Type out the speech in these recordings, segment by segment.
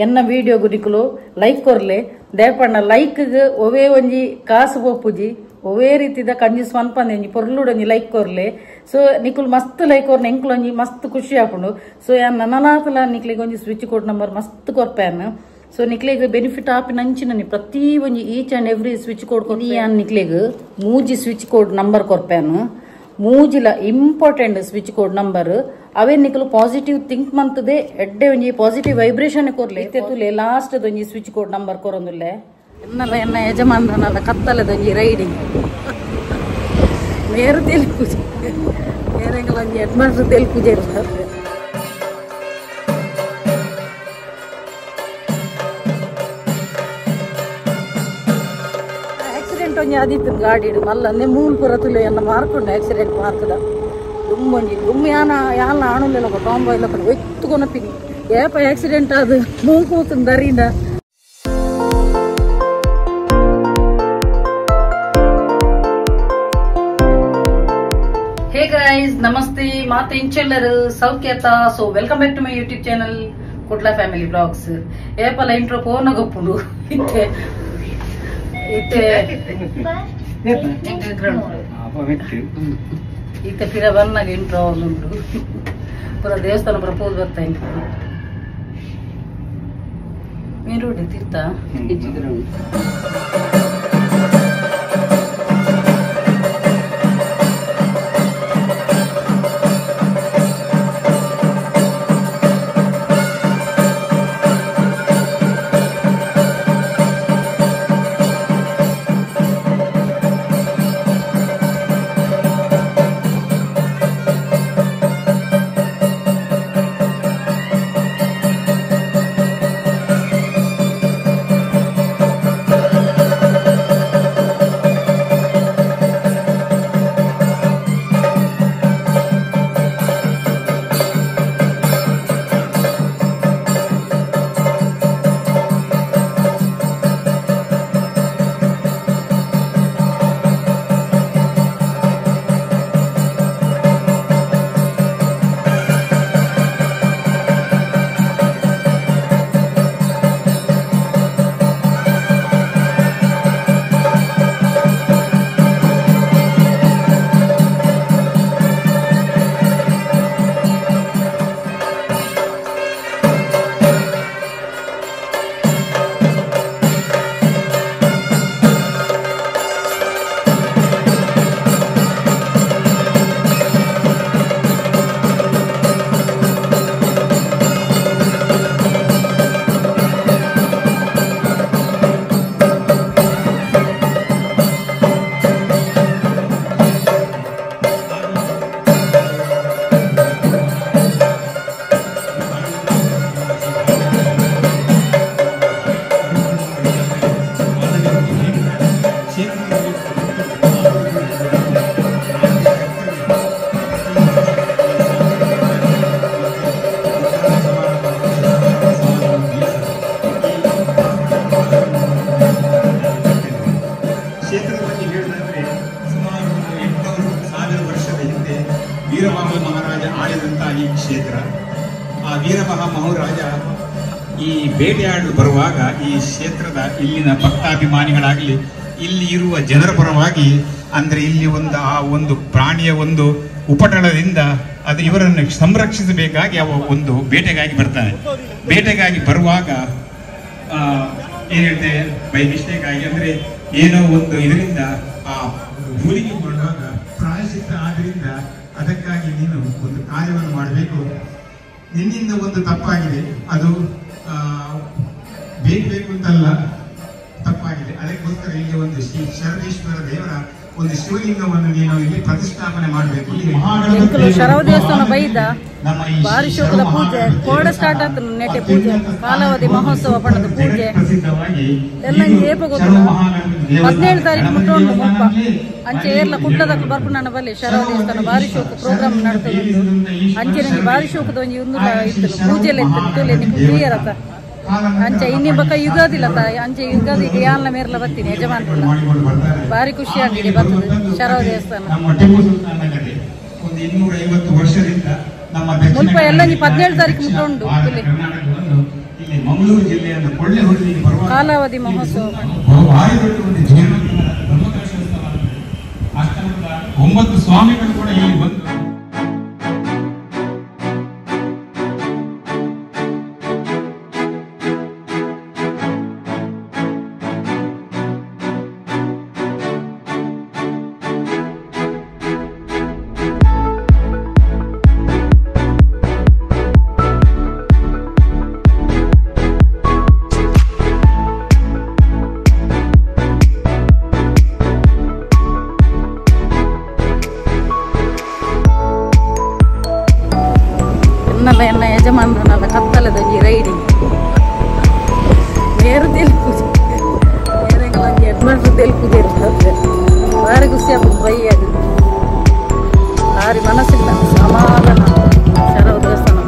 ಎನ್ನ video ಗುರಿಕುಲು like ಕೊರ್ಲೆ ದಯಪಣ್ಣ like ಒವೇ ಒಂಜಿ ಕಾಸು ಪೋಪುಜಿ ಒವೇ ರೀತಿದ ಕಂಜಿ ಸ್ವನ್ಪಂದೆ ಒಂಜಿ ಪೊರ್ಲುಡೊಂಜಿ ಲೈಕ್ ಕೊರ್ಲೆ ಸೊ ನಿಕುಲು ಮಸ್ತ್ ಲೈಕ್ ಕೊರ್ನ ಎಂಕ್ಲೊಂಜಿ ಮಸ್ತ್ ಖುಷಿ ಆಪುಂಡು ಸೊ ನನಾತಲ ನಿಕ್ಲಿಗೆ ಒಂಜಿ ಸ್ವಿಚ್ ಕೋಡ್ ನಂಬರ್ ಮಸ್ತ್ ಕೊರ್ಪೇನು ಸೊ ನಿಕ್ಲೆಗ್ ಬೆನಿಫಿಟ್ ಆಪಿನ ಅಂಚಿನ ಪ್ರತಿ ಒಂಜಿ each and every switch code ನಿಕ್ಲೆಗ್ ಮೂಜಿ ಸ್ವಿಚ್ ಕೋಡ್ ನಂಬರ್ ಕೊರ್ಪೇನು ಮೂಜಿಲ ಇಂಪಾರ್ಟೆಂಟ್ ಸ್ವಿಚ್ ಕೋಡ್ ನಂಬರ್ ಅವೇ ನಿಕಲು ಪಾಸಿಟಿವ್ ಥಿಂಕ್ ಮಂತದೆ ಎಡ್ಡೆ ಒಂಜಿ ಪಾಸಿಟಿವ್ ವೈಬ್ರೇಷನ್ ಕೊರ್ಲೆ ತುಲೆ ಲಾಸ್ಟ್ ಒಂಜಿ ಸ್ವಿಚ್ ಕೋಡ್ ನಂಬರ್ ಕೊರೊಂದುಲ್ಲೆ ಎನ್ನಲ್ಲ ಎನ್ನ ಯಜಮಾನರನ್ನ ಕತ್ತಲೆದೊಂಜಿ ರೈಡಿಂಗ್ ಮೇರು ತೆಲುಪುಜೆ ಮೇರೆಂಗಲ ಒಂಜಿ ಹೆಡ್ ಮಾಸ್ಟರ್ ತೆಲುಪುಜೆ ಇರ್ತಾರೆ ಆಕ್ಸಿಡೆಂಟ್ ಒಂಜಿ ಆದಿತ್ತು ಗಾಡಿ ಮಲ್ಲನ್ನೇ ಮೂಲ್ ಪುರ ತುಲೆ ಎನ್ನ ಮಾರ್ಕೊಂಡು ಆಕ್ಸಿಡೆಂಟ್ ಮಾರ್ಕದ ದುಮ್ಮೊಂಜಿ ದುಮ್ಮಿ ಯಾಲ ಆಣುಲೆಲ್ಲ ಟಾಂಬ ಇಲ್ಲ ಕಡೆ ಒಯ್ತುಕೊನ ಪಿನಿ ಏಪ ಆಕ್ಸಿಡೆಂಟ್ ಅದು ಮೂಗು ಹೋಗ್ತದೆ ದರಿಂದ. Hey guys, namaste, maate inchellaru saukhyata. So welcome back to my YouTube channel Kudla Family Vlogs. Epala intro pona goppudu itte itte pira vannaga intro undu pura devasthana propose barta intu meeru tirta ವೀರಮಹ ಮಹಾರಾಜ ಆಳಿದಂತಹ ಈ ಕ್ಷೇತ್ರ ಆ ವೀರಮಹ ಮಹಾರಾಜ ಈ ಬೇಟೆಯಾಡಲು ಬರುವಾಗ ಈ ಕ್ಷೇತ್ರದ ಇಲ್ಲಿನ ಭಕ್ತಾಭಿಮಾನಿಗಳಾಗಲಿ ಇಲ್ಲಿ ಇರುವ ಜನರ ಪರವಾಗಿ ಅಂದ್ರೆ ಇಲ್ಲಿ ಒಂದು ಪ್ರಾಣಿಯ ಒಂದು ಉಪಟಳದಿಂದ ಅದು ಇವರನ್ನು ಸಂರಕ್ಷಿಸಬೇಕಾಗಿ ಅವ ಒಂದು ಬೇಟೆಗಾಗಿ ಬರ್ತಾನೆ. ಬೇಟೆಗಾಗಿ ಬರುವಾಗ ಏನ್ ಹೇಳ್ತೇವೆ ಬೈ ಮಿಸ್ಟೇಕ್ ಆಗಿ ಅಂದ್ರೆ ಏನೋ ಒಂದು ಇದರಿಂದ ಆ ಭೂಮಿಗೆ ಮಾಡುವಾಗ ಪ್ರಾಯಶ್ಚಿತ್ತ ಆದ್ರಿಂದ ಅದಕ್ಕಾಗಿ ನೀನು ಒಂದು ಕಾರ್ಯವನ್ನು ಮಾಡಬೇಕು, ನಿನ್ನಿಂದ ಒಂದು ತಪ್ಪಾಗಿದೆ, ಅದು ಬೇಕು ಅಂತಲ್ಲ, ತಪ್ಪಾಗಿದೆ. ಅದಕ್ಕೋಸ್ಕರ ಇಲ್ಲಿ ಒಂದು ಶ್ರೀ ಶರದೇಶ್ವರ ದೇವರ ಒಂದು ಶಿವಲಿಂಗವನ್ನು ನೀನು ಇಲ್ಲಿ ಪ್ರತಿಷ್ಠಾಪನೆ ಮಾಡಬೇಕು. ಶರವ ದೇವಸ್ಥಾನ ಬೈದ ಬಾರಿ ಶೋಕದ ಪೂಜೆ ಕೋಡ ಸ್ಟಾರ್ಟ್ ಆಗ್ತದೆ. ನೆಟ್ಟೆ ಪೂಜೆ ಕಾಲಾವಧಿ ಮಹೋತ್ಸವ ಪಣದ ಪೂಜೆ ಎಲ್ಲ ಏಪ ಗೊತ್ತಿಲ್ಲ. 17 ತಾರೀಕು ಮುಟ್ಟೊಂಡು ಮುಪ್ಪ ಅಂಚೆ ಏರ್ಲ ಕುಟ್ಟದಕ್ಕೆ ಬರ್ಪು ನನ್ನ ಬಲ್ಲಿ ಶರವ ದೇವಸ್ಥಾನ ಬಾರಿ ಶೋಕ ಪ್ರೋಗ್ರಾಮ್ ನಡ್ತದೆ. ಅಂಚೆ ನಂಗೆ ಬಾರಿ ಶೋಕದ ಒಂದು ಒಂದು ಇತ್ತು ಪೂಜೆ ಎಲ್ಲ ಇತ್ತು ನಿಮ್ಗೆ ಕ್ಲಿಯರ್ ಆತ ಅಂಚೆ ಇನ್ನಿ ಬಕ್ಕ ಯುಗಾದಿಲ್ಲ ಅಂಚೆ ಯುಗಾದಿಗೆ ಯಾಲ್ನ ಮೇರ್ಲ ಬರ್ತೀನಿ ಯಜಮಾನ ಬಾರಿ ಖುಷಿ ಆಗಿದೆ ಬರ್ತದೆ ಶರವ ದೇವಸ್ಥಾನ ಮುಲ್ಪ ಎಲ್ಲ 17 ತಾರೀಕು ಮುಟ್ಟೊಂಡು ಈ ಮಂಗಳೂರು ಜಿಲ್ಲೆಯ ಕೊಳ್ಳೆ ಹೊರಲಿಗೆ ಬರುವ ಕಾಲಾವಧಿ ಮಹೋತ್ಸವ ಭಾರಿ ದೊಡ್ಡ ಒಂದು ಜೀರ್ಣೋದ್ಧಾರ ಬ್ರಹ್ಮಕಲಶೋತ್ಸವ ಆಶ್ರಮದ 9 ಸ್ವಾಮಿಗಳು ಕೂಡ ಇಲ್ಲಿ ಬಂದು ಎನ್ನ ಯಜಮಾನರನ್ನೆಲ್ಲ ಕತ್ತಲದ ರೈಡಿಂಗ್ ಬೇರೆ ತೆಲುಪುಜಿ ಬೇರೆ ಯಜಮಾನ್ರು ತೆಲುಪುಜಿ ಇರ್ತದೆ ಭಾರಿ ಖುಷಿ ಆಗ್ತದೆ ಬೈಯಾಗಿ ಭಾರಿ ಮನಸ್ಸಿಲ್ಲ ಸಮಾಧಾನ ಶರವ ದೇವಸ್ಥಾನ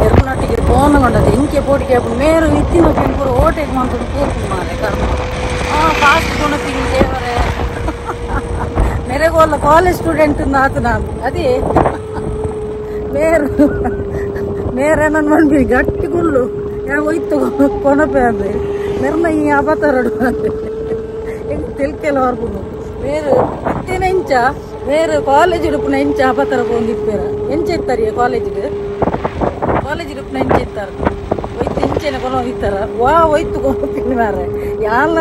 ಎರ್ನಾಟಿಗೆ ಫೋನ್ಗೊಂಡದ್ದು ಇಂಕೆ ಪೋಟಿಗೆ ಮೇರು ಇತ್ತಿನ ಪೂರ ಓಟೆಗೆ ಮಾಡ್ಕೊಂಡು ಕೂರ್ತು ಮಾರೆ ಕಾರಣ ಫಾಸ್ಟ್ ಗುಣಪಿಂಗ್ ದೇವರೇ मेरे कॉलेज स्टूडेंट अदी मेरे नन्नी गट्टी कुल्लू होय्तु कोणपे अंदे मेरन ई अबतरडु तिलकेल वर्गु मेरे इत्तिन इंच मेरे कॉलेज उडुपुन इंच अबतर पोंदिप्पेर ಎಂಚ ಇತ್ತಾರೆ ಕಾಲೇಜ್ ಉಡುಪುನ ಎಂಚ ಇತ್ತಾರೆ ಹೋಯ್ತು ಇಂಚೆನೆ ಕೊನೋ ಇತ್ತಾರ ವಾ ಹೋಯ್ತು ಕೊನಪಿನಿ ಮಾರೆ ಯಾಲ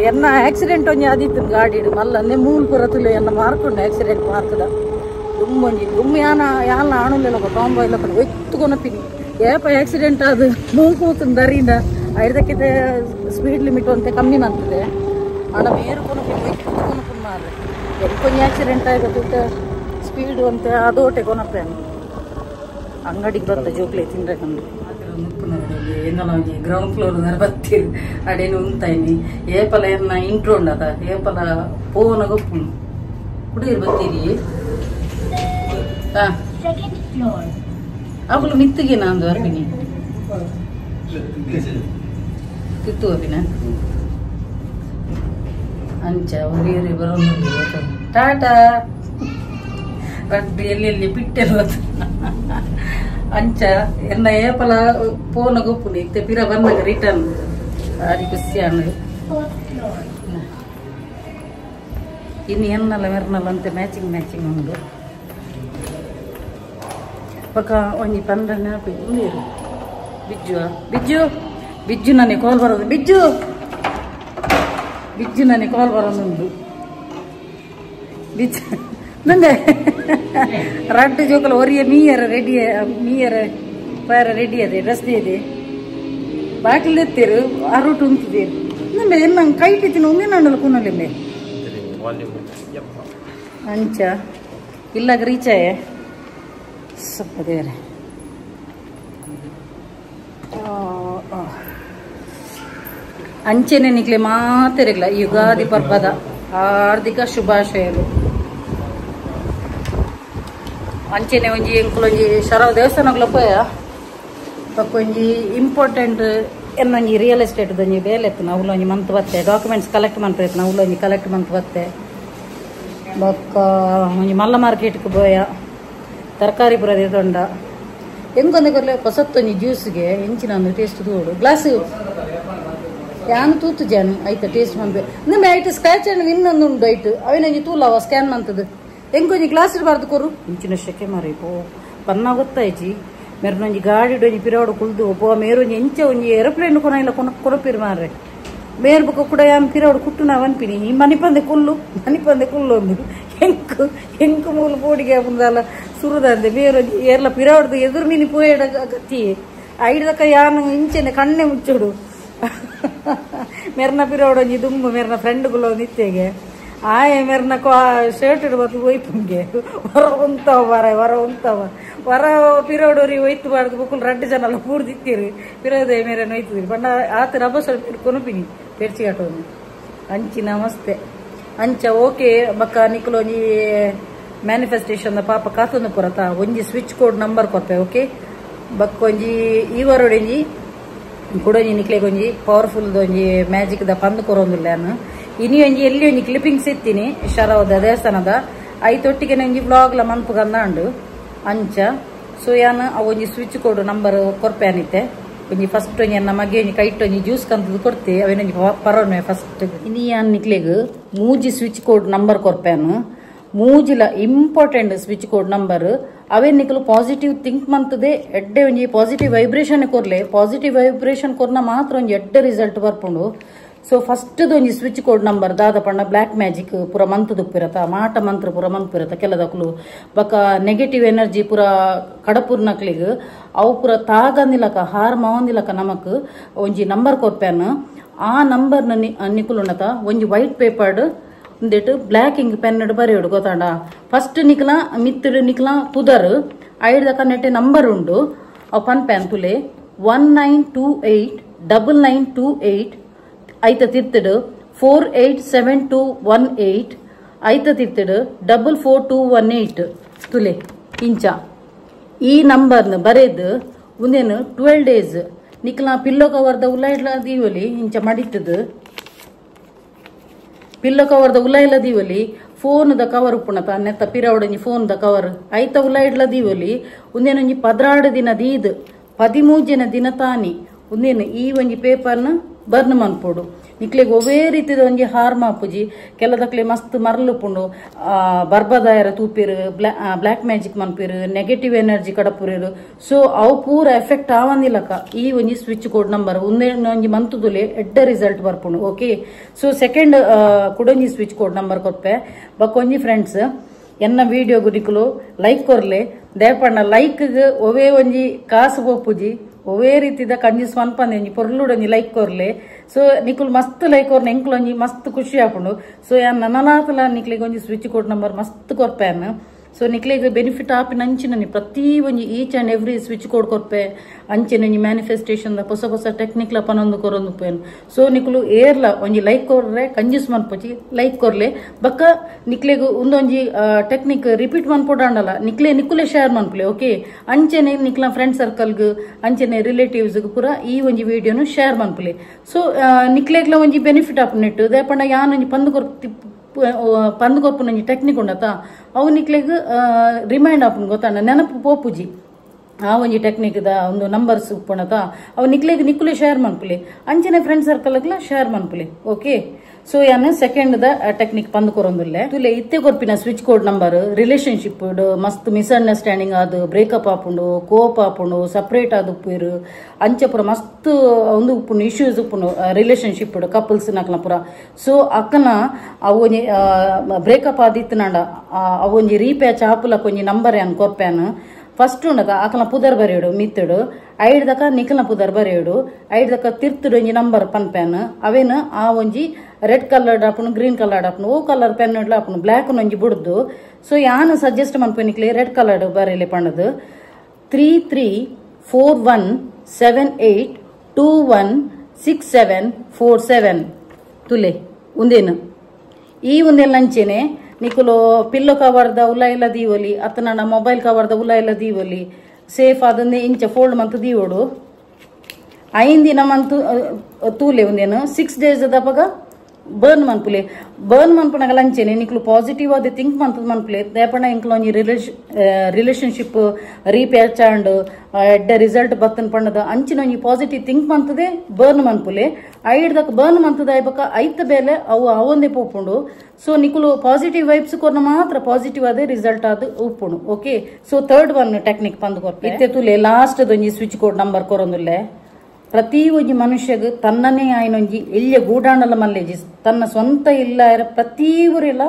ಎನ್ನ ಆಕ್ಸಿಡೆಂಟ್ ಒಂಜಿ ಆದಿತ್ತು ಗಾಡಿ ಮಲ್ಲನ್ನೇ ಮೂಲ್ಪುರ ತುಲೆ ಎನ್ನ ಮಾರ್ಕೊಂಡು ಆಕ್ಸಿಡೆಂಟ್ ಮಾರ್ಕದ ದುಮ್ಮೊಂಜಿ ದುಮ್ಮಿ ಯಾಲ ಆಣುಲೆಲ್ಲ ಟಾಂಬಾಯ್ಲ ಹೋಯ್ತು ಕೊನಪಿನಿ ಏಪ ಆಕ್ಸಿಡೆಂಟ್ ಅದು ಮೂಗು ಕೂತು ದರಿಂದ ಐದಕ್ಕಿಂತ ಸ್ಪೀಡ್ ಲಿಮಿಟ್ ಅಂತ ಕಮ್ಮಿ ಮಾಡ್ತದೆ ಹಣ ಮೇರು ಕೊನಪಿನಿ ಹೋಯ್ತು ಕೊನಪಿನಿ ಮಾರೆ ಎಂಕೊಂಜಿ ಆಕ್ಸಿಡೆಂಟ್ ಆಗೋದು ಸ್ಪೀಡ್ ಅಂತ ಅದೋಟೆ ಕೊನಪೆ ಅಂಗಡಿಗೆ ಬಂದ ಜೋಕ್ಲೆ ತಿಂದ್ರೆ ಕಂಡು ಎಂಗನೋಗಿ ಗ್ರೌಂಡ್ ಫ್ಲೋರ್ ಬತ್ತೀರಿ ಅಡೇನು ಉಂತಾಯಿನಿ ಏಪಲ ಏನ ಇಂಟ್ರೋ ಉಂಡದ ಏಪಲ ಪೋನ ಗೊಪ್ಪು ಕುಡಿಯರು ಬತ್ತೀರಿ ಅವಳು ಮಿತ್ತಿಗೆ ನಂದು ಅರ್ಪಿನಿ ಕಿತ್ತು ಅಭಿನ ಅಂಚ ಹೊರಿಯರಿ ಬರೋದು ಟಾಟಾ ರಡ್ಡು ಎಲ್ಲೆಲ್ಲಿ ಬಿಟ್ಟೆಲ್ಲ ಅಂಚ ಎನ್ನ ಏಪಲ ಪೋನ ಗೊಪ್ಪುನಿ ಇತ್ತೆ ಪಿರ ಬಂದಾಗ ರಿಟರ್ನ್ ಆರಿ ಖುಷಿ ಅನ್ನೋದು ಇನ್ನು ಎನ್ನಲ್ಲ ಮೆರ್ನಲ್ಲ ಅಂತ ಮ್ಯಾಚಿಂಗ್ ಉಂಡು ಪಕ್ಕ ಒಂಜಿ ಪಂದ್ರ ನೆನಪಿಗೆ ಬಿಜ್ಜು ನನಗೆ ಕಾಲ್ ಬರೋದು ಬಿಜ್ಜು ನನಗೆ ಕಾಲ್ ಬರೋದುಂಟು ಬಿಜ್ಜು ನಂಗೆ ರಡ್ಡು ಜೋಕಲ ಒರಿಯ ಮೀಯರ ಪಾರ ರೆಡಿ ಅದೇ ಡ್ರೆಸ್ ಇದೆ ಬಾಕಿಲ್ ಎತ್ತೀರು ಅರುಟು ಉಂತಿದ್ದೀರಿ ನಂಗೆ ಎನ್ನ ಕೈಟಿದ್ದೀನಿ ಒಂದೇ ನಾಡಲು ಕೂನಲಿಂಬೆ ಅಂಚ ಇಲ್ಲಾಗ ರೀಚಾಯೆ ಸ್ವಲ್ಪ ದೇವರೇ ಅಂಚೆನೆ ನಿಕ್ಲೆ ಮಾತಿರಲಿಲ್ಲ ಯುಗಾದಿ ಪರ್ವದ ಹಾರ್ದಿಕ ಶುಭಾಶಯಗಳು ಅಂಚೆನೆ ಒಂಜಿ ಎಂಕುಲೊಂಜಿ ಶರವ ದೇವಸ್ಥಾನಗಳು ಪೋಯ ಒಂಜಿ ಇಂಪಾರ್ಟೆಂಟ್ ಎನ್ನೊಂಜಿ ರಿಯಲ್ ಎಸ್ಟೇಟ್ ಒಂಜಿ ಬೇಲೆ ಎತ್ತು ಅವಳೊಂಜಿ ಮಂತ್ ಬತ್ತೆ ಡಾಕ್ಯುಮೆಂಟ್ಸ್ ಕಲೆಕ್ಟ್ ಮಾಡ್ಬೇಕು ಅವಳೊಂಜಿ ಕಲೆಕ್ಟ್ ಮಂತ್ ಬತ್ತೆ ಬೊಕ್ಕ ಒಂಜಿ ಮಲ್ಲ ಮಾರ್ಕೆಟ್ಗೆ ಪೋಯ ತರಕಾರಿ ಪುರದ ತೊಂಡ ಹೆಂಗೊಂದು ಕೊರಲೆ ಹೊಸತ್ತೊಂಜಿ ಜ್ಯೂಸ್ಗೆ ಹೆಂಚಿನ ಒಂದು ಟೇಸ್ಟ್ ತೋಡು ಗ್ಲಾಸ್ ಯಾನು ತೂತು ಜಾನು ಆಯ್ತಾ ಟೇಸ್ಟ್ ಮಾಡ್ಬೇಕು ನಿಮ್ಮೆ ಆಯ್ತು ಸ್ಕ್ರಾಚ್ ಅಂಡ್ ಇನ್ನೊಂದು ಉಂಟು ಆಯ್ತು ಅವೇನೊಂಜಿ ತೂಲವ ಸ್ಕ್ಯಾನ್ ಮಂತದ್ದು ಹೆಂಗೊಂಜಿ ಗ್ಲಾಸ್ ಇಡಬಾರ್ದು ಕೊರು ಇಂಚಿನ ಶೆಕೆ ಮಾರಿ ಪೋ ಪನ್ನ ಗೊತ್ತಾಯ್ಚಿ ಮೇರನೊಂಜಿ ಗಾಡಿ ಒಂಜಿ ಪಿರಾಡು ಕುಲ್ದು ಪೋ ಮೇರೊಂಜಿ ಎಂಚ ಒಂಜಿ ಏರೋಪ್ಲೇನ್ ಕೊನ ಇಲ್ಲ ಕೊನಪಿರು ಮಾರ್ರೆ ಮೇರ್ ಬುಕ್ಕ ಕೂಡ ಯಾನ್ ಪಿರಾಡು ಕುಟ್ಟು ನಾವು ಅನ್ಪಿನಿ ಈ ಮನಿಪಂದೆ ಕುಲ್ಲು ಒಂದು ಹೆಂಕು ಮೂಲು ಪೋಡಿಗೆ ಮುಂದಲ್ಲ ಸುರುದಂದೆ ಬೇರೊಂಜಿ ಏರ್ಲ ಪಿರಾಡ್ದು ಎದುರು ಮೀನಿ ಪೋಯಡ ಗತಿ ಐದಕ್ಕ ಯಾನು ಇಂಚೆನೆ ಕಣ್ಣೆ ಮುಚ್ಚೋಡು ಮೆರ್ನ ಪಿರಾಡು ಒಂಜಿ ದುಂಬು ಮೆರ್ನ ಫ್ರೆಂಡ್ಗಳು ನಿತ್ತೆಗೆ ಆಯ ಮೆರ್ನ ಶರ್ಟ್ ಇಡ್ಬೋದು ಒಯ್ಪುಂಗೆ ಹೊರ ಪಿರೋಡೋರಿ ಒಯ್ತು ಬಾರ್ದು ಬುಕ್ಕಲು 2 ಜನ ಎಲ್ಲ ಪೂರ್ದಿತ್ತೀರಿ ಪಿರೋದೇ ಮೇರೆ ಒಯ್ತಿದ್ರಿ ಬಣ್ಣ ಆತ ರಭಸ ಕೊನಪಿನಿ ಪೆರ್ಚಿಗಾಟೋನು ಅಂಚಿ ನಮಸ್ತೆ ಅಂಚ ಓಕೆ ಬಕ್ಕ ನಿಕ್ಲೊಂಜಿ ಮ್ಯಾನಿಫೆಸ್ಟೇಷನ್ ಪಾಪ ಕಾತೊಂದು ಪುರತ ಒಂಜಿ ಸ್ವಿಚ್ ಕೋಡ್ ನಂಬರ್ ಕೊರ್ಪೆ ಓಕೆ ಬಕ್ಕ ಒಂಜಿ ಈವರೊಡೊಂಜಿ ಕುಡೊಂಜಿ ನಿಕ್ಲೆಗೆ ಒಂಜಿ ಪವರ್ಫುಲ್ ಒಂಜಿ ಮ್ಯಾಜಿಕ್ ದ ಪಂದು ಕೊರೊಂದಿಲ್ಲ ನಾನು ಇನಿ ಒಂಜಿ ಎಲ್ಲಿ ಒಂಜಿ ಕ್ಲಿಪ್ಪಿಂಗ್ಸ್ ಇತ್ತೀನಿ ಶರವದ ದೇವಸ್ಥಾನದ ಐತೊಟ್ಟಿಗೆ ನಂಜಿ ಬ್ಲಾಗ್ಲ ಮನ್ಪು ಕಂದಾಂಡು ಅಂಚ ಸೊ ಯಾನ್ ಒಂಜಿ ಸ್ವಿಚ್ ಕೋಡ್ ನಂಬರ್ ಕೊರ್ಪೆನಿತ್ತೆ ಒಂಜಿ ಫಸ್ಟ್ ಒಂಜಿ ನಮಗೆ ಒಂಜಿ ಕೈಟ್ ಒಂಜಿ ಜ್ಯೂಸ್ ಕಂತದ್ದು ಕೊಡ್ತೆ ಅವೇನೊಂಜಿ ಪರವೇ ಫಸ್ಟ್ ಇನಿ ಯಾನ್ ನಿಕ್ಲೆಗ್ ಮೂಜಿ ಸ್ವಿಚ್ ಕೋಡ್ ನಂಬರ್ ಕೊರ್ಪೆನು ಮೂಜಿಲ ಇಂಪಾರ್ಟೆಂಟ್ ಸ್ವಿಚ್ ಕೋಡ್ ನಂಬರ್ ಅವೇ ನಿಕಲು ಪಾಸಿಟಿವ್ ಥಿಂಕ್ ಮಂತದೆ ಎಡ್ಡೆ ಒಂಜಿ ಪಾಸಿಟಿವ್ ವೈಬ್ರೇಷನ್ ಕೊರ್ಲೆ ಪಾಸಿಟಿವ್ ವೈಬ್ರೇಷನ್ ಕೊರ್ನ ಮಾತ್ರ ಒಂಜಿ ಎಡ್ಡೆ ರಿಸಲ್ಟ್ ಬರ್ಪುಂಡು ಸೊ ಫಸ್ಟ್ ಒಂಜಿ ಸ್ವಿಚ್ ಕೋಡ್ ನಂಬರ್ ದಾದ ಪಂಡ ಬ್ಲಾಕ್ ಮ್ಯಾಜಿಕ್ ಪೂರ ಮಂತದ ಉಪ್ಪಿರತ ಮಾಟ ಮಂತ್ರ ಪೂರ ಮಂತ್ಪಿರತ ಕೆಲದಕ್ಲು ಬಕ ನೆಗೆಟಿವ್ ಎನರ್ಜಿ ಪೂರ ಕಡಪುರ್ನಕ್ಲಿಗ್ ಅವು ಪೂರ ತಾಗಂದಿಲಕ ಹಾರ್ ಮಾವಂದಿಲಕ ನಮಕ್ ಒಂಜಿ ನಂಬರ್ ಕೊರ್ಪೆನ್ ಆ ನಂಬರ್ ನಿಕುಲುಂಡತ ಒಂಜಿ ವೈಟ್ ಪೇಪರ್ಡ್ ಒಂದೇಟು ಬ್ಲಾಕ್ ಇಂಕ್ ಪೆನ್ ಬರೆಯೋಡು ಗೊತ್ತಾಂಡ ಫಸ್ಟ್ ನಿಕ್ಲ ಮಿತ್ತಡು ನಿಕ್ಲ ಪುದರ್ ಐಡ್ದಕ ನೆಟ್ಟೆ ನಂಬರ್ ಉಂಡು ಅವು ಪನ್ ಪೆನ್ ತುಲೆ 19289928 ಐತ ತಿರ್ತಡು 487218 ಐತ ತಿರ್ತಡು 44218 ತುಲೆ ಇಂಚ ಈ ನಂಬರ್ನ ಬರೆದು ಒಂದೇನು 12 ಡೇಸ್ ನಿಕ್ಲ ಪಿಲ್ಲೋ ಕವರ್ದ ಉಲ್ಲ ದೀವಲಿ ಇಂಚ ಮಡಿತದು ಪಿಲ್ಲೋ ಕವರ್ದ ಉಲ್ಲ ದೀವಲಿ ಫೋನ್ ದ ಕವರ್ ಉಪ್ಪುಣತ ನೆತ್ತ ಪಿರವಡಂಜಿ ಫೋನ್ ದ ಕವರ್ ಐತ ಉಲ್ಲ ದೀವಲಿ ಒಂದೇನೊಂಜಿ 16 ದಿನ ದೀದ್ 13 ದಿನ ತಾನಿ ಒಂದೇನು ಈ ಒಂಜಿ ಪೇಪರ್ನ ಬರ್ನ್ ಮನ್ಪೋಡು ನಿಕ್ಲೆಗ್ ಒವೇ ರೀತಿದ ಒಂಜಿ ಹಾರ್ ಮಾಪುಜಿ ಕೆಲದಕ್ಲೆ ಮಸ್ತ್ ಮರಲುಪುಂಡು ಬರ್ಬದಾಯರ ತೂಪಿರು ಬ್ಲಾಕ್ ಮ್ಯಾಜಿಕ್ ಮನ್ಪಿರು ನೆಗೆಟಿವ್ ಎನರ್ಜಿ ಕಡಪುರಿರು ಸೊ ಅವು ಪೂರ ಎಫೆಕ್ಟ್ ಆವಂದಿಲ್ಲಕ ಈ ಒಂಜಿ ಸ್ವಿಚ್ ಕೋಡ್ ನಂಬರ್ ಒಂಜಿ ಮಂತುದುಲೆ ಎಡ್ಡ ರಿಸಲ್ಟ್ ಬರ್ಪುಂಡು ಓಕೆ ಸೊ ಸೆಕೆಂಡ್ ಕುಡೊಂಜಿ ಸ್ವಿಚ್ ಕೋಡ್ ನಂಬರ್ ಕೊರ್ಪೆ ಬಕ್ಕೊಂಜಿ ಫ್ರೆಂಡ್ಸ್ ಎನ್ನ ವಿಡಿಯೋಗು ನಿಕುಲು ಲೈಕ್ ಕೊರ್ಲೆ ದಯಪಣ್ಣ ಲೈಕ್ಗೆ ಒವೇ ಒಂಜಿ ಕಾಸು ಪೋಪುಜಿ ಒವೇ ರೀತಿದ ಕಂಜಿ ಸ್ವನ್ಪಂದೆ ಒಂಜಿ ಪೊರ್ಲುಡೊಂಜಿ ಲೈಕ್ ಕೊರ್ಲೆ ಸೊ ನಿಕುಲ್ ಮಸ್ತ್ ಲೈಕ್ ಕೊರ್ನ ಎಂಕ್ಲೊಂಜಿ ಮಸ್ತ್ ಖುಷಿ ಆಪುಂಡು ಸೊ ಯಾನ್ ನನ್ನನಾತಲ ನಿಕ್ಲೆಗ್ ಒಂಜಿ ಸ್ವಿಚ್ ಕೋಡ್ ನಂಬರ್ ಮಸ್ತ್ ಕೊರ್ಪೆನ್ ಸೊ ನಿಕ್ಲೆಗ್ ಬೆನಿಫಿಟ್ ಆಪಿನ ಅಂಚಿನನಿ ಪ್ರತಿ ಒಂಜಿ each and every switch code ಕೊರ್ಪೆ ಅಂಚಿನೊಂಜಿ ಮ್ಯಾನಿಫೆಸ್ಟೇಷನ್ ಹೊಸ ಹೊಸ ಟೆಕ್ನಿಕ್ಲ ಪನೊಂದು ಕೊರೊಂದು ಪೇನು ಸೊ ನಿಕುಲು ಏರ್ಲ ಒಂಜಿ ಲೈಕ್ ಕೊರ್ರೆ ಕಂಜೂಸ್ ಮನ್ಪೊಚಿ ಲೈಕ್ ಕೊರ್ಲೆ ಬಕ್ಕ ನಿಕ್ಲೆಗ್ ಒಂದೊಂಜಿ ಟೆಕ್ನಿಕ್ ರಿಪೀಟ್ ಮನ್ಪೊಡಾಂಡಲ್ಲ ನಿಕುಲೆ ಶೇರ್ ಮನ್ಪುಲೆ ಓಕೆ ಅಂಚೆನೆ ನಿಕ್ಲ ಫ್ರೆಂಡ್ ಸರ್ಕಲ್ಗ್ ಅಂಚೆನೆ ರಿಲೇಟಿವ್ಸ್ಗ್ ಪೂರ ಈ ಒಂಜಿ ವಿಡಿಯೋನು ಶೇರ್ ಮನ್ಪುಲೆ ಸೊ ನಿಕ್ಲೆಗ್ಲ ಒಂಜಿ ಬೆನಿಫಿಟ್ ಆಪುನೆಟ್ಟು ದಯಪಂಡ ಯಾನೊಂಜಿ ಪಂದು ಕೊರ್ಪುನೊಂಜಿ ಟೆಕ್ನಿಕ್ ಉಂಡತ ಅವು ನಿಕ್ಲೆಗ್ ರಿಮೈಂಡ್ ಆಪುನ್ ಗೊತ್ತಾಂಡ ನೆನಪು ಪೋಪುಜಿ ಆ ಒಂಜಿ ಟೆಕ್ನಿಕ್ ದ ಒಂದು ನಂಬರ್ಸ್ ಉಪ್ಪುಣತ ಅವು ನಿಕ್ಲೆಗ್ ನಿಕುಲೆ ಶೇರ್ ಮನ್ಪುಲೆ ಅಂಚನೆ ಫ್ರೆಂಡ್ ಸರ್ಕಲ್ಗ್ಲ ಶೇರ್ ಮನ್ಪುಲೆ ಓಕೆ ಸೊ ಯಾನ್ ಸೆಕೆಂಡ್ ದ ಟೆಕ್ನಿಕ್ ಪಂದು ಕೊರೊಂದುಲ್ಲೆ ತುಲೆ ಇತ್ತೆ ಕೊರ್ಪಿನ ಸ್ವಿಚ್ ಕೋಡ್ ನಂಬರ್ ರಿಲೇಶನ್ಶಿಪ್ ಮಸ್ತ್ ಮಿಸ್ಅಂಡರ್ಸ್ಟ್ಯಾಂಡಿಂಗ್ ಆದ್ ಬ್ರೇಕಪ್ ಆಪುಂಡು ಕೋಪ್ ಆಪುಂಡು ಸಪರೇಟ್ ಆದ್ ಉಪ್ಪುರು ಅಂಚ ಪುರ ಮಸ್ತ್ ಒಂದು ಉಪ್ಪುಂಡು ಇಶ್ಯೂಸ್ ಉಪ್ಪುಂಡು ರಿಲೇಶನ್ಶಿಪ್ ಕಪಲ್ಸ್ ನಕ್ಲ ಪುರ ಸೊ ಅಕ್ಕನ ಅವು ಒಂಜಿ ಬ್ರೇಕಪ್ ಆದಿತ್ತನಾಂಡ ಅವು ಒಂಜಿ ರೀಪ್ಯಾಚ್ ಆಪುಲಕ್ ಒಂಜಿ ನಂಬರ್ ಯಾನ್ ಕೊರ್ಪ್ಯಾನ್ ಫಸ್ಟ್ ಉಂಡದ ಆಕಲ ಪುದರ್ ಬರೆಯೋಡು ಮಿತ್ತಡು ಐಡ್ದಕ ನಿಕಲ್ನ ಪುದರ್ ಬರೆಯೋಡು ಐಡ್ದಕ ತಿರ್ತುಡು ಒಂಜಿ ನಂಬರ್ ಪನ್ಪೆನ್ ಅವೇನು ಆ ಒಂಜಿ ರೆಡ್ ಕಲರ್ಡ್ ಆಪುನು ಗ್ರೀನ್ ಕಲರ್ಡ್ ಆಪುನು ಓ ಕಲರ್ ಪೆನ್ ಇಡ್ಲ ಆಪುನು ಬ್ಲಾಕ್ ಒಂಜಿ ಬುಡ್ದು ಸೊ ಯಾನ್ ಸಜೆಸ್ಟ್ ಮನ್ಪೆ ನಿಕ್ಲೆ ರೆಡ್ ಕಲರ್ಡ್ ಬರೆಯಲಿ ಪಂಡದು 334178216747 ತುಲೆ ಉಂದೇನು ಈ ಉಂದೆಲ್ಲ ಅಂಚೆನೆ ನಿಕುಲು ಪಿಲ್ಲೋ ಕವರ್ದ ಉಲ್ಲ ಇಲ್ಲ ದೀವಲಿ ಅತ್ತನ ಮೊಬೈಲ್ ಕವರ್ದ ಉಲ್ಲ ಇಲ್ಲ ದೀವಲಿ ಸೇಫ್ ಆದಂದೆ ಇಂಚ ಫೋಲ್ಡ್ ಮಂತ್ ದೀವೋಡು 5 ದಿನ ಮಂತ್ ತೂಲೆ ಒಂದೇನು 6 ಡೇಸ್ ದಪಗ ಬರ್ನ್ ಮನ್ಪುನಾಗ ಅಂಚೆನೆ ನಿಕ್ಲು ಪಾಸಿಟಿವ್ ಆದ ಥಿಂಕ್ ಮಂತದ ಮನ್ಪುಲೆ ದಯಪಣ್ಣ ಇಂಕ್ಲೊಂಜಿ ರಿಲೇಶನ್ಶಿಪ್ ರೀಪ್ಯಾಚ್ ಆಂಡ್ ಎಡ್ಡ ರಿಸಲ್ಟ್ ಬತ್ತನ್ ಪಣ್ಣದ ಅಂಚಿನೊಂಜಿ ಪಾಸಿಟಿವ್ ಥಿಂಕ್ ಮಂತದೆ ಬರ್ನ್ ಮನ್ಪುಲೆ ಐಡ್ದಕ್ ಬರ್ನ್ ಮಂತದ ಐಬಕ ಐತ ಬೇಲೆ ಅವು ಅವೊಂದೇ ಪೋಪುಂಡು ಸೊ ನಿಕುಲು ಪಾಸಿಟಿವ್ ವೈಬ್ಸ್ ಕೊರ್ನ ಮಾತ್ರ ಪಾಸಿಟಿವ್ ಆದ ರಿಸಲ್ಟ್ ಆದ ಉಪ್ಪುಂಡು okay so third one technique ಪಂದ್ ಕೊರ್ಪೆ ಇತ್ತೆ ತುಲೆ ಲಾಸ್ಟ್ ಒಂಜಿ ಸ್ವಿಚ್ ಕೋಡ್ ನಂಬರ್ ಕೊರೊಂದುಲ್ಲೆ ಪ್ರತಿ ಒಂಜಿ ಮನುಷ್ಯಗ್ ತನ್ನನೇ ಆಯ್ನೊಂಜಿ ಎಲ್ಯ ಗೂಡಾಂಡಲ ಮಲ್ಲೇಜಿ ತನ್ನ ಸ್ವಂತ ಇಲ್ಲ ಪ್ರತಿ ಊರೆಲ್ಲ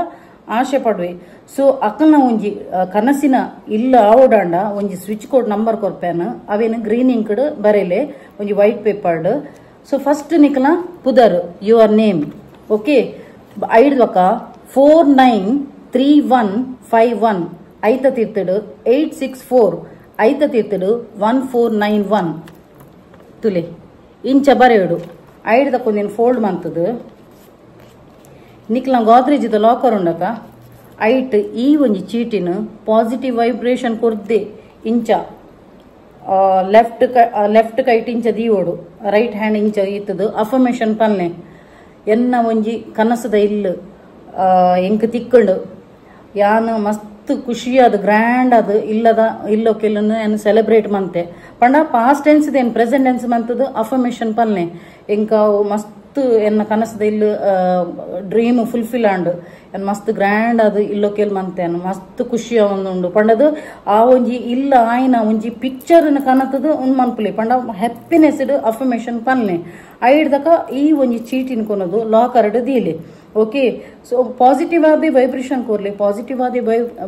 ಆಶೆ ಪಡುವೆ ಸೊ ಅಕ್ಕಲ್ನ ಒಂಜಿ ಕನಸಿನ ಇಲ್ಲ ಆವೋಡಾಂಡ ಒಂಜಿ ಸ್ವಿಚ್ ಕೋಡ್ ನಂಬರ್ ಕೊರ್ಪೇನ ಅವೇನು ಗ್ರೀನ್ ಇಂಕ್ಡ್ ಬರೆಯಲೆ ಒಂಜಿ ವೈಟ್ ಪೇಪರ್ಡ್ ಸೊ ಫಸ್ಟ್ ನಿಕ್ಲ ಪುದರ್ ಯುವರ್ ನೇಮ್ ಓಕೆ ಐಡ್ವಕ 493151 ಐತ ತಿರ್ತಡು 864 ಐತ ತಿರ್ತಡು 1491 ತುಲೆ ಇಂಚ ಬರೆಯೋಡು ಐಡ್ದಕ್ಕೊಂದೇನು ಫೋಲ್ಡ್ ಮಂತದು ನಿಕ್ಲ ಗೋದ್ರೇಜ್ದ ಲಾಕರ್ ಉಂಡಕ ಐಟ್ ಈ ಒಂಜಿ ಚೀಟಿನ ಪಾಸಿಟಿವ್ ವೈಬ್ರೇಷನ್ ಕೊರ್ದೆ ಇಂಚ ಲೆಫ್ಟ್ ಕೈಟ್ ಇಂಚ ದೀವೋಡು ರೈಟ್ ಹ್ಯಾಂಡ್ ಇಂಚ ಇತ್ತದು ಅಫರ್ಮೇಷನ್ ಪಲ್ನೆ ಎನ್ನ ಒಂಜಿ ಕನಸದ ಇಲ್ಲು ಎಂಕ್ ತಿಕ್ಕಂಡು ಯಾನು ಮಸ್ತ್ ಮಸ್ತ್ ಖುಷಿ ಅದು ಗ್ರ್ಯಾಂಡ್ ಅದು ಇಲ್ಲೋಕೆಲ್ಲ ಸೆಲೆಬ್ರೇಟ್ ಮಂತೆ ಪಂಡ ಪಾಸ್ಟ್ ಟೆನ್ಸ್ ಏನು ಪ್ರೆಸೆಂಟ್ ಟೆನ್ಸ್ ಮಂತದ್ದು ಅಫರ್ಮೇಷನ್ ಪಲ್ನೆ ಇಂಕ ಮಸ್ತ್ ಎನ್ನ ಕನಸದ ಇಲ್ಲಿ ಡ್ರೀಮ್ ಫುಲ್ಫಿಲ್ ಆಂಡ್ ಮಸ್ತ್ ಗ್ರ್ಯಾಂಡ್ ಅದು ಇಲ್ಲೋಕೆಲ್ ಮಂತೇನು ಮಸ್ತ್ ಖುಷಿ ಉಂಡು ಪಂಡದು ಆ ಒಂಜಿ ಇಲ್ಲ ಆಯ್ನ ಒಂಜಿ ಪಿಕ್ಚರ್ ಕನತದು ಮನ್ಪುಲಿ ಪಂಡ ಹ್ಯಾಪಿನೆಸ್ ಅಫರ್ಮೇಷನ್ ಪಲ್ನೆ ಐಡ್ದಕ ಈ ಒಂಜಿ ಚೀಟಿನ ಕೊನದು ಲಾಕರ್ಡ್ ದೀಲಿ ಓಕೆ ಸೊ ಪಾಸಿಟಿವ್ ಆದಿ ವೈಬ್ರೇಷನ್ ಕೊರ್ಲಿ ಪಾಸಿಟಿವ್ ಆದಿ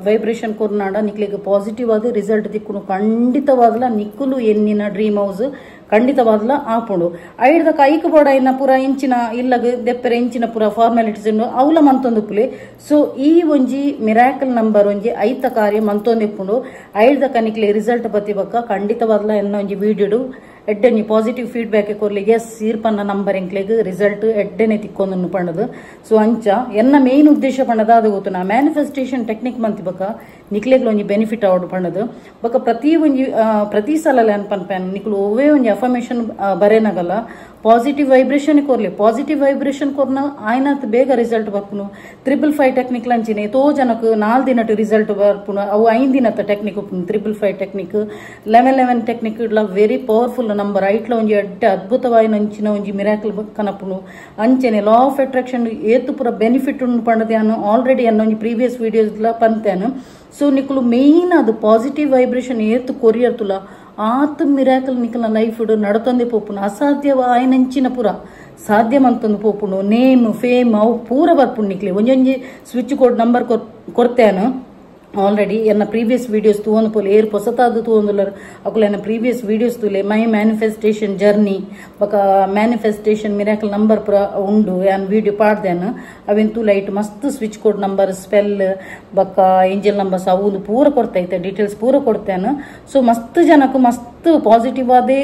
ವೈಬ್ರೇಷನ್ ಕೊರ್ನಾಡ ನಿಕ್ಲಿಗೆ ಪಾಸಿಟಿವ್ ಆದಿ ರಿಸಲ್ಟ್ ದಿಕ್ಕುನು ಖಂಡಿತವಾಗ್ಲ ನಿಕ್ಕುಲು ಎನ್ನಿನ ಡ್ರೀಮ್ ಹೌಸ್ ಖಂಡಿತವಾಗ್ಲ ಆಪುಂಡು ಐಡ್ದಕ ಐಕ್ ಬೋಡ ಇನ್ನ ಪೂರ ಇಂಚಿನ ಇಲ್ಲಗ ದೆಪ್ಪರೆ ಇಂಚಿನ ಪೂರ ಫಾರ್ಮಾಲಿಟೀಸ್ ಉಂಡು ಅವಲ ಮಂತೊಂದು ಪುಲಿ ಸೊ ಈ ಒಂಜಿ ಮಿರಾಕಲ್ ನಂಬರ್ ಒಂಜಿ ಐತ ಕಾರ್ಯ ಮಂತೊಂದಿಪ್ಪುಂಡು ಐಡ್ದಕ ನಿಕ್ಲಿ ರಿಸಲ್ಟ್ ಬತ್ತಿ ಬಕ್ಕ ಖಂಡಿತವಾಗ್ಲ ಎನ್ನ ಒಂಜಿ ವಿಡಿಯೋಡು ಎಡ್ಡೆನಿ ಪಾಸಿಟಿವ್ ಫೀಡ್ಬ್ಯಾಕ್ ಕೊರ್ಲಿ ಎಸ್ ಈರ್ಪನ್ನ ನಂಬರ್ ಎಂಕ್ಲೆಗ್ ರಿಸಲ್ಟ್ ಎಡ್ಡೆನೆ ತಿಕ್ಕೊಂದು ಪಂಡದು ಸೊ ಅಂಚ ಎನ್ನ ಮೇನ್ ಉದ್ದೇಶ ಪಂಡದ ಅದು ಗೊತ್ತು ನಾ ಮ್ಯಾನಿಫೆಸ್ಟೇಷನ್ ಟೆಕ್ನಿಕ್ ಮಂತಿ ಬಕ್ಕ ನಿಕ್ಲೆಗ್ಲ ಒಂಜಿ ಬೆನಿಫಿಟ್ ಆವಡು ಪಂಡದು ಬಕ್ಕ ಪ್ರತಿ ಸಲ ಏನ್ ಪನ್ಪೇನ್ ನಿಕ್ಲು ಒವೇ ಒಂಜಿ ಅಫರ್ಮೇಷನ್ ಬರೇನಾಗಲ್ಲ ಪಾಸಿಟಿವ್ ವೈಬ್ರೇಷನ್ ಕೊರ್ಲಿ ಪಾಸಿಟಿವ್ ವೈಬ್ರೇಷನ್ ಕೊರ್ನ ಆಯ್ನಾತ್ ಬೇಗ ರಿಸಲ್ಟ್ ಬರ್ಪುನು 555 ಟೆಕ್ನಿಕ್ ಲಂಚಿನ ಎತೋ ಜನಕ್ 4 ದಿನಟ್ ರಿಸಲ್ಟ್ ಬರ್ಪುನು ಅವು 5 ದಿನದ ಟೆಕ್ನಿಕ್ ಉಪ್ಪುನು 555 ಟೆಕ್ನಿಕ್ 1111 ಟೆಕ್ನಿಕ್ ಇಡ್ಲ ವೆರಿ ಪವರ್ಫುಲ್ ನಂಬರ್ ಐಟ್ಲ ಒಂಜಿ ಎಡ್ಡೆ ಅದ್ಭುತವಾಯಿ ನಂಚಿನ ಒಂಜಿ ಮಿರಾಕಲ್ ಕನಪುನು ಅಂಚೆನೆ ಲಾ ಆಫ್ ಅಟ್ರಾಕ್ಷನ್ ಏತು ಪುರ ಬೆನಿಫಿಟ್ ಉಂಡು ಪಂಡದೆ ಅನ್ನು ಆಲ್ರೆಡಿ ಅನ್ನೋ ಒಂಜಿ ಪ್ರೀವಿಯಸ್ ವಿಡಿಯೋಸ್ ಪಂತೇನು ಸೊ ನಿಕ್ಲು ಮೇನ್ ಅದು ಪಾಸಿಟಿವ್ ವೈಬ್ರೇಷನ್ ಏತು ಕೊರಿಯರ್ತುಲ ಆತ ಮಿರಾಕಲ್ ನಿಕಲ್ನ ಲೈಫ್ ನಡತೊಂದೆ ಪೋಪುನು ಅಸಾಧ್ಯವ ಆಯ್ನಂಚಿನ ಪುರ ಸಾಧ್ಯ ಮಂತೊಂದು ಪೋಪುನು ನೇಮ್ ಫೇಮ್ ಅವು ಪೂರ ಬರ್ಪುಂಡು ನಿಕ್ಲಿ ಒಂಜೊಂಜಿ ಸ್ವಿಚ್ ಕೋಡ್ ನಂಬರ್ ಕೊರ್ತೇನು ಆಲ್ರೆಡಿ ಎನ್ನ ಪ್ರೀವಿಯಸ್ ವಿಡಿಯೋಸ್ ತೂವೊಂದು ಪೋಲೆ ಏರ್ ಹೊಸತಾದು ತೂವೊಂದುಲ್ಲರು ಅಕುಲು ಎನ್ನ ಪ್ರೀವಿಯಸ್ ವಿಡಿಯೋಸ್ ತೂಲೆ ಮೈ ಮ್ಯಾನಿಫೆಸ್ಟೇಷನ್ ಜರ್ನಿ ಬಕ ಮ್ಯಾನಿಫೆಸ್ಟೇಷನ್ ಮಿರಾಕಲ್ ನಂಬರ್ ಪುರ ಉಂಡು ಯಾನ್ ವಿಡಿಯೋ ಪಾಡ್ದೇನು ಅವೆನ್ ತೂಲೆ ಐಟ್ ಮಸ್ತ್ ಸ್ವಿಚ್ ಕೋಡ್ ನಂಬರ್ ಸ್ಪೆಲ್ ಬಕ ಏಂಜಲ್ ನಂಬರ್ಸ್ ಅವು ಪೂರ ಕೊಡ್ತೈತೆ ಡೀಟೇಲ್ಸ್ ಪೂರ ಕೊಡ್ತೇನು ಸೊ ಮಸ್ತ್ ಜನಕ್ಕೆ ಮಸ್ತ್ ಪಾಸಿಟಿವ್ ಆದೇ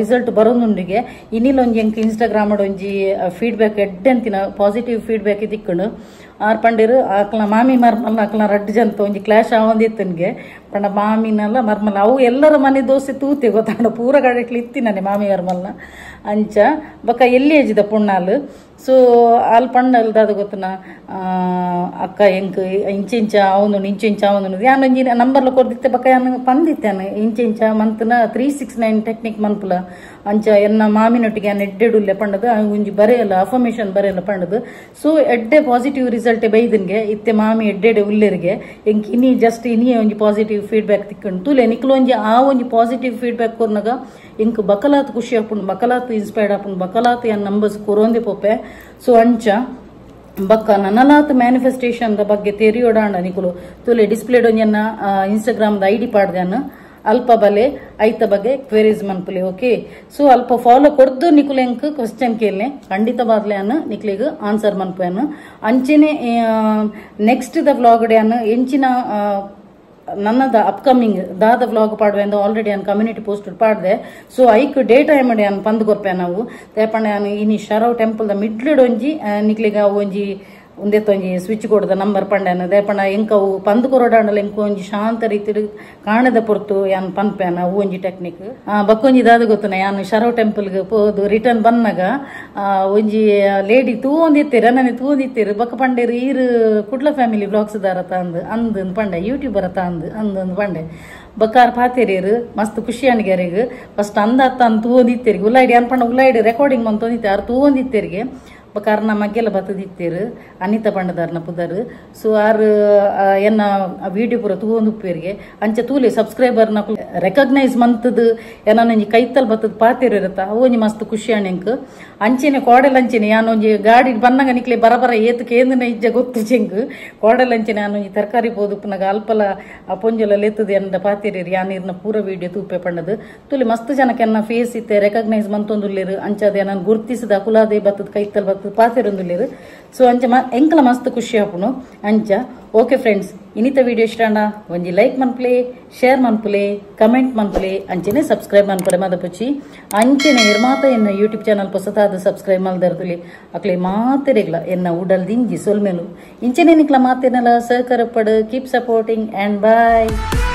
ರಿಸಲ್ಟ್ ಬರೋದುಂಡಿಗೆ ಇನ್ನಿಲ್ಲ ಒಂಜಿ ಎಂಕ್ ಇನ್ಸ್ಟಾಗ್ರಾಮ್ ಒಂಜಿ ಫೀಡ್ಬ್ಯಾಕ್ ಎಡ್ಡೆಂತಿನ ಪಾಸಿಟಿವ್ ಫೀಡ್ಬ್ಯಾಕ್ ದಿಕ್ಕುಂಡು ಆರ್ ಪಂಡಿರು ಆಕಲ ಮಾಮಿ ಮರ್ಮಲ್ಲ ಆಕಲ ರಡ್ಡು ಜಂತ ಒಂಜಿ ಕ್ಲಾಶ್ ಆವೊಂದಿತ್ತನ್ಗೆ ಪಂಡ ಮಾಮಿನಲ್ಲ ಮರ್ಮಲ್ಲ ಅವು ಎಲ್ಲರ ಮನೆ ದೋಸೆ ತೂತೆ ಗೊತ್ತಾಂಡ ಪೂರ ಗಡಟ್ಲಿ ಇತ್ತಿನಾನೆ ಮಾಮಿ ಮರ್ಮಲ್ಲ ಅಂಚ ಬಕ ಎಲ್ಲಿ ಏಜಿದ ಪುಣ್ಣಾಲು ಸೊ ಅಲ್ಲಿ ಪಂಡಲ್ದ ಅದು ಗೊತ್ತನ ಅಕ್ಕ ಎಂಕ್ ಇಂಚ ಅವನು ಇಂಚ ಅವನು ಯಾನೊಂಜಿ ನಂಬರ್ಲ ಕೊರ್ದಿತ್ತೆ ಬಕ ಯಾನ ಪಂದಿತ್ತೇನೆ ಇಂಚ ಮಂತ್ನ 369 ಟೆಕ್ನಿಕ್ ಮನ್ಪುಲ ಅಂಚ ಎನ್ನ ಮಾಮಿನೊಟ್ಟಿಗೆ ಯಾನ್ ಎಡ್ಡೆಡುಲ್ಲೆ ಪಂಡದು ಒಂಜಿ ಬರೆಯಲ್ಲ ಅಫರ್ಮೇಷನ್ ಬರೆಯಲ್ಲ ಪಂಡದು ಸೊ ಎಡ್ಡೆ ಪಾಸಿಟಿವ್ ರಿಸಲ್ಟ್ ಬೈದನ್ಗೆ ಇತ್ತೆ ಮಾಮಿ ಎಡ್ಡೆಡೆ ಉಲ್ಲೆರಿಗೆ ಎಂಕ್ ಇನಿ ಜಸ್ಟ್ ಇನಿ ಒಂಜಿ ಪಾಸಿಟಿವ್ ಫೀಡ್ಬ್ಯಾಕ್ ತಿಕ್ಕೊಂಡು ತೂಲೆ ನಿಕ್ಲು ಒಂಜಿ ಆ ಒಂಜಿ ಪಾಸಿಟಿವ್ ಫೀಡ್ಬ್ಯಾಕ್ ಕೊರ್ನಾಗ ಇಂಕ್ ಬಕಲಾತ್ ಖುಷಿ ಆಪುಂಡು ಬಕಲಾತ್ ಇನ್ಸ್ಪೈರ್ಡ್ ಆಪುಂಡು ಬಕಲಾತ್ ಯಾನ್ ನಂಬರ್ಸ್ ಕೊರೊಂದೆ ಪೋಪೆ ಸೊ ಅಂಚ ಬಕ್ಕ ನನಲಾತ್ ಮ್ಯಾನಿಫೆಸ್ಟೇಷನ್ ಬಗ್ಗೆ ತೆರಿಯೋಡಾಂಡ ನಿಕುಲು ತುಲೆ ಡಿಸ್ಪ್ಲೇಡ್ ಒಂಜನ್ನ ಇನ್ಸ್ಟಾಗ್ರಾಮ್ ಐಡಿ ಪಾಡ್ದೇನು ಅಲ್ಪ ಬಲೆ ಐತ ಬಗ್ಗೆ ಕ್ವೆರೀಸ್ ಮನ್ಪುಲೆ ಓಕೆ ಸೊ ಅಲ್ಪ ಫಾಲೋ ಕೊಡ್ದು ನಿಕುಲೆ ಎಂಕ್ ಕ್ವಶನ್ ಕೇಳನೆ ಖಂಡಿತವಾಗ್ಲೇ ಅನ್ನು ನಿಕ್ಲಿಗೆ ಆನ್ಸರ್ ಮನ್ಪೇನು ಅಂಚೆನೆ ನೆಕ್ಸ್ಟ್ ದ ವ್ಲಾಗ್ ಡೇ ಅನ್ನು ಎಂಚಿನ ನನ್ನದ ಅಪ್ಕಮಿಂಗ್ ದಾದ ವ್ಲಾಗ್ ಪಾಡುವೆ ಅಂತ ಆಲ್ರೆಡಿ ನಾನು ಕಮ್ಯುನಿಟಿ ಪೋಸ್ಟ್ ಪಾಡ್ದೆ ಸೊ ಐಕ್ ಡೇ ಟೈಮ್ ಮಾಡಿ ನಾನು ಪಂದ್ ಕೊರ್ಪೆ ನಾವು ತೇಪಣ್ಣ ನಾನು ಇನಿ ಶರವ್ ಟೆಂಪಲ್ ದ ಮಿಡ್ಲಡ್ ಒಂಜಿ ನಿಕ್ಲಿಗೆ ಅವು ಒಂಜಿ ಒಂದೇತೊಂಜಿ ಸ್ವಿಚ್ ಕೊಡದ ನಂಬರ್ ಪಂಡೆನ ದೇಪಣ್ಣ ಎಂಕವು ಪಂದ್ ಕೊರೋಡಾಂಡಲ ಎಂಕು ಒಂಜಿ ಶಾಂತ ರೀತಿ ಕಾಣದ ಪೊರ್ತು ಯಾನ್ ಪನ್ಪೇನ ಅವು ಒಂಜಿ ಟೆಕ್ನಿಕ್ ಬಕ್ಕೊಂಜಿ ದಾದ ಗೊತ್ತನ ಯಾನು ಶರವ್ ಟೆಂಪಲ್ಗೆ ಪೋದು ರಿಟರ್ನ್ ಬಂದಾಗ ಒಂಜಿ ಲೇಡಿ ತೂವೊಂದಿತ್ತೀರಿ ನನಗೆ ತೂವೊಂದಿತ್ತೀರಿ ಬಕ್ಕ ಪಂಡೇರು ಈರು ಕುಡ್ಲ ಫ್ಯಾಮಿಲಿ ಬ್ಲಾಗ್ಸ್ ದಾರತ ಅಂದ್ ಪಂಡೆ ಯೂಟ್ಯೂಬರ್ ಅಂದ್ ಪಂಡೆ ಬಕ್ಕಾರ್ ಪಾತೇರಿಯರು ಮಸ್ತ್ ಖುಷಿ ಅನ್ಗ್ಯಾರಿಗೆ ಫಸ್ಟ್ ಅಂದ ತೂವೊಂದಿತ್ತೀರಿಗೆ ಉಲ್ಲಾಯ್ಡಿ ಅನ್ಪಂಡ ಉಲ್ಲಾಯ್ಡಿ ರೆಕಾರ್ಡಿಂಗ್ ಮಂತೊಂದಿತ್ತೆ ಆರು ತೂವೊಂದಿತ್ತೀರಿಗೆ ಬಕಾರ್ನ ಮಗ್ಗೆಲ್ಲ ಬತ್ತದಿತ್ತೇರು ಅನಿತಾ ಪಂಡದಾರ್ನ ಪುದರ್ ಸೊ ಆರು ಎನ್ನ ವಿಡಿಯೋ ಪೂರ ತೂವೊಂದು ಉಪ್ಪೇರಿಗೆ ಅಂಚೆ ತೂಲೆ ಸಬ್ಸ್ಕ್ರೈಬರ್ನ ರೆಕಗ್ನೈಸ್ ಮಂತದ್ದು ಏನೊಂಜಿ ಕೈತಲ್ ಬತ್ತದ ಪಾತೇರು ಇರುತ್ತ ಅವೊಂಜಿ ಮಸ್ತ್ ಖುಷಿ ಅಣ್ಣಂಕ್ ಅಂಚೆನೆ ಕೋಡೆಲ್ ಅಂಚೆನೆ ಯಾನೊಂಜಿ ಗಾಡಿ ಬನ್ನಗ ನಿಕ್ಲೆ ಬರಬರ ಏತಕ್ಕೆ ಏಂದಿನ ಇಜ್ಜ ಗೊತ್ತು ಚೆಂಗ್ ಕೋಡೆಲ್ ಅಂಚೆನೆ ಯಾನೊಂಜಿ ತರಕಾರಿ ಪೋದುಪ್ಪನಾಗ ಅಲ್ಪಲ ಪೊಂಜಲ ಲೆತ್ತದು ಎಂದ ಪಾತೇರಿಯರು ಯಾನೀರ್ನ ಪೂರ ವಿಡಿಯೋ ತೂಪೆ ಪಂಡದು ತುಲಿ ಮಸ್ತ್ ಜನಕ್ಕೆ ಎನ್ನ ಫೇಸ್ ಇತ್ತೆ ರೆಕಗ್ನೈಸ್ ಮಂತೊಂದುಲ್ಲೇರು ಅಂಚದೆ ನಾನು ಗುರ್ತಿಸಿದ ಕುಲಾದೆ ಬತ್ತದ ಕೈತಲ್ ಬತ್ತದ ಪಾತಿರೊಂದುಲ್ಲೇರು ಸೊ ಅಂಚ ಎಂಕಲ ಮಸ್ತ್ ಖುಷಿ ಆಪುನು ಅಂಚ ಓಕೆ ಫ್ರೆಂಡ್ಸ್ ಇನ್ನಿತ ವಿಡಿಯೋ ಇಷ್ಟಾಂಡ ಒಂಜಿ ಲೈಕ್ ಮನ್ಪುಲೆ ಶೇರ್ ಮನ್ಪುಲೆ ಕಮೆಂಟ್ ಮನ್ಪುಲೆ ಅಂಚೆನೆ ಸಬ್ಸ್ಕ್ರೈಬ್ ಮನ್ಪುಲೆ ಮದಪುಚ್ಚಿ ಅಂಚೆನೆ ನಿರ್ಮಾತ ಎನ್ನ ಯೂಟ್ಯೂಬ್ ಚಾನಲ್ ಹೊಸತಾದ ಸಬ್ಸ್ಕ್ರೈಬ್ ಮಲ್ದರ್ದುಲಿ ಅಕ್ಲೆ ಮಾತೆರೆಗ್ಲ ಎನ್ನ ಉಡಲ್ ದಿಂಜಿ ಸೊಲ್ಮೆಲು ಇಂಚೆನೆ ನಿಕ್ಲ ಮಾತೆನಲ ಸಹಕಾರ ಪಡು ಕೀಪ್ ಸಪೋರ್ಟಿಂಗ್ ಅಂಡ್ ಬಾಯ್.